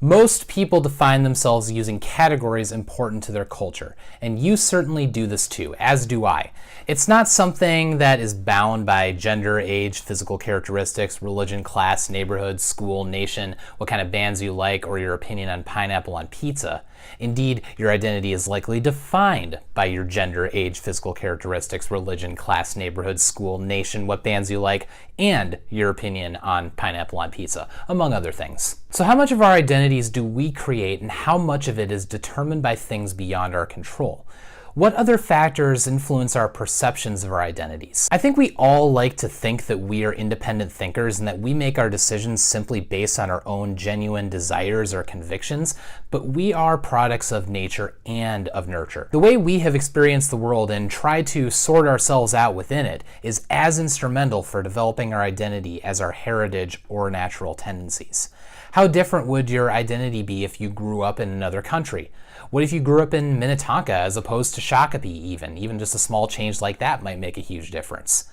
Most people define themselves using categories important to their culture, and you certainly do this too, as do I. It's not something that is bound by gender, age, physical characteristics, religion, class, neighborhood, school, nation, what kind of bands you like, or your opinion on pineapple on pizza. Indeed, your identity is likely defined by your gender, age, physical characteristics, religion, class, neighborhood, school, nation, what bands you like, and your opinion on pineapple on pizza, among other things. So how much of our identities do we create, and how much of it is determined by things beyond our control? What other factors influence our perceptions of our identities? I think we all like to think that we are independent thinkers and that we make our decisions simply based on our own genuine desires or convictions, but we are products of nature and of nurture. The way we have experienced the world and tried to sort ourselves out within it is as instrumental for developing our identity as our heritage or natural tendencies. How different would your identity be if you grew up in another country? What if you grew up in Minnetonka as opposed to Shakopee even? Even just a small change like that might make a huge difference.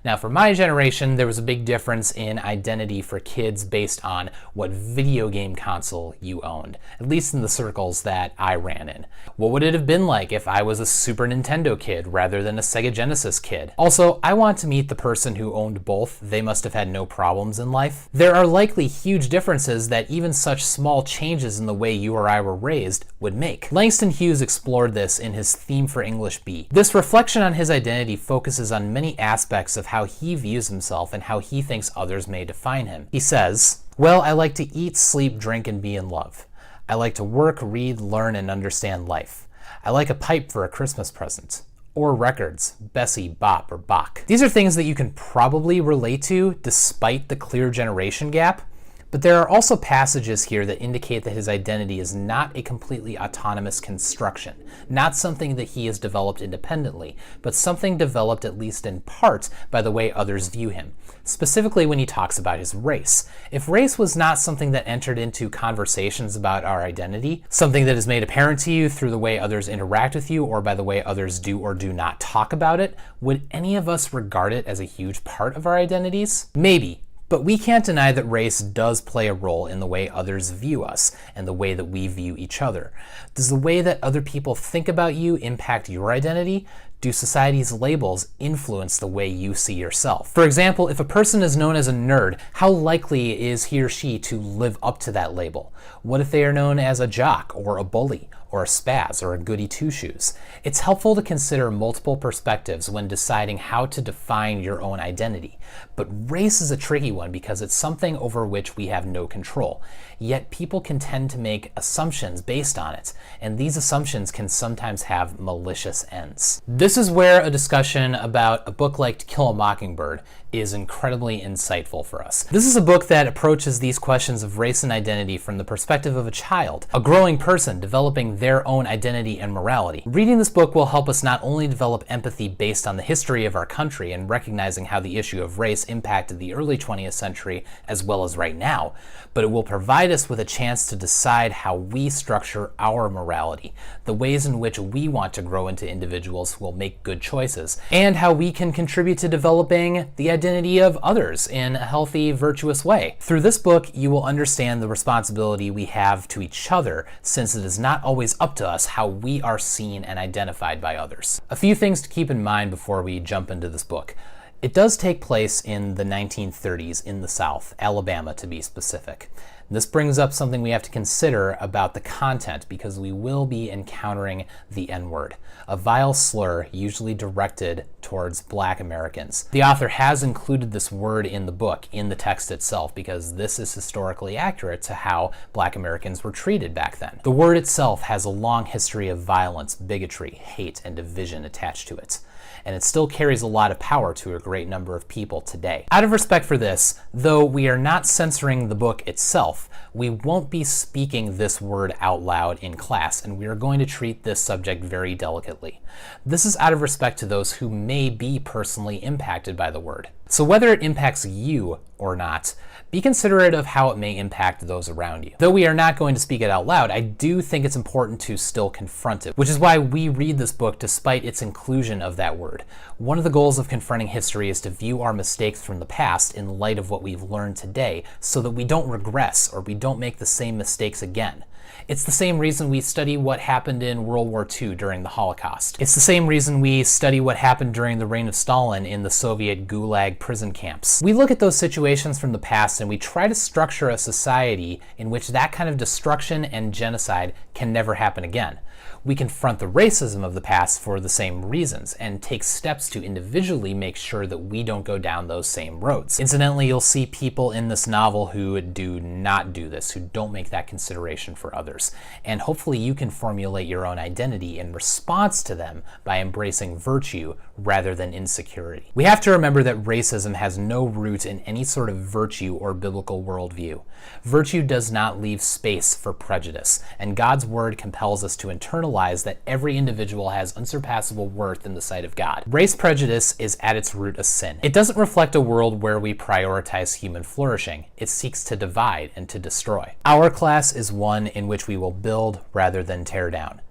Now, for my generation, there was a big difference in identity for kids based on what video game console you owned, at least in the circles that I ran in. What would it have been like if I was a Super Nintendo kid rather than a Sega Genesis kid? Also, I want to meet the person who owned both. They must have had no problems in life. There are likely huge differences that even such small changes in the way you or I were raised would make. Langston Hughes explored this in his Theme for English B. This reflection on his identity focuses on many aspects of how he views himself and how he thinks others may define him. He says, "Well, I like to eat, sleep, drink, and be in love. I like to work, read, learn, and understand life. I like a pipe for a Christmas present. Or records, Bessie, Bop, or Bach." These are things that you can probably relate to despite the clear generation gap. But there are also passages here that indicate that his identity is not a completely autonomous construction, not something that he has developed independently, but something developed at least in part by the way others view him, specifically when he talks about his race. If race was not something that entered into conversations about our identity, something that is made apparent to you through the way others interact with you or by the way others do or do not talk about it, would any of us regard it as a huge part of our identities? Maybe. But we can't deny that race does play a role in the way others view us and the way that we view each other. Does the way that other people think about you impact your identity? Do society's labels influence the way you see yourself? For example, if a person is known as a nerd, how likely is he or she to live up to that label? What if they are known as a jock or a bully or a spaz or a goody two-shoes? It's helpful to consider multiple perspectives when deciding how to define your own identity. But race is a tricky one because it's something over which we have no control. Yet people can tend to make assumptions based on it, and these assumptions can sometimes have malicious ends. This is where a discussion about a book like To Kill a Mockingbird is incredibly insightful for us. This is a book that approaches these questions of race and identity from the perspective of a child, a growing person developing their own identity and morality. Reading this book will help us not only develop empathy based on the history of our country and recognizing how the issue of race impacted the early 20th century as well as right now, but it will provide us with a chance to decide how we structure our morality, the ways in which we want to grow into individuals who will make good choices, and how we can contribute to developing the identity of others in a healthy, virtuous way. Through this book, you will understand the responsibility we have to each other, since it is not always up to us how we are seen and identified by others. A few things to keep in mind before we jump into this book. It does take place in the 1930s in the South, Alabama to be specific. This brings up something we have to consider about the content because we will be encountering the N-word, a vile slur usually directed towards Black Americans. The author has included this word in the book, in the text itself, because this is historically accurate to how Black Americans were treated back then. The word itself has a long history of violence, bigotry, hate, and division attached to it, and it still carries a lot of power to a great number of people today. Out of respect for this, though we are not censoring the book itself, we won't be speaking this word out loud in class, and we are going to treat this subject very delicately. This is out of respect to those who may be personally impacted by the word. So whether it impacts you or not, be considerate of how it may impact those around you. Though we are not going to speak it out loud, I do think it's important to still confront it, which is why we read this book despite its inclusion of that that word. One of the goals of confronting history is to view our mistakes from the past in light of what we've learned today so that we don't regress or we don't make the same mistakes again. It's the same reason we study what happened in World War II during the Holocaust. It's the same reason we study what happened during the reign of Stalin in the Soviet Gulag prison camps. We look at those situations from the past and we try to structure a society in which that kind of destruction and genocide can never happen again. We confront the racism of the past for the same reasons and take steps to individually make sure that we don't go down those same roads. Incidentally, you'll see people in this novel who do not do this, who don't make that consideration for others. And hopefully you can formulate your own identity in response to them by embracing virtue rather than insecurity. We have to remember that racism has no root in any sort of virtue or biblical worldview. Virtue does not leave space for prejudice, and God's word compels us to internalize that every individual has unsurpassable worth in the sight of God. Race prejudice is at its root a sin. It doesn't reflect a world where we prioritize human flourishing. It seeks to divide and to destroy. Our class is one in which we will build rather than tear down,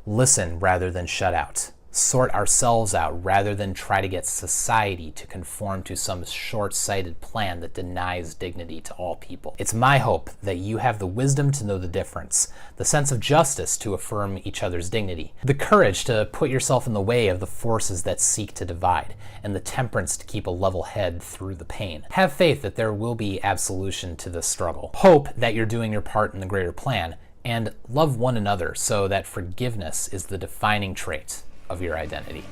listen rather than shut out, sort ourselves out rather than try to get society to conform to some short-sighted plan that denies dignity to all people. It's my hope that you have the wisdom to know the difference, the sense of justice to affirm each other's dignity, the courage to put yourself in the way of the forces that seek to divide, and the temperance to keep a level head through the pain. Have faith that there will be absolution to this struggle. Hope that you're doing your part in the greater plan, and love one another so that forgiveness is the defining trait of your identity.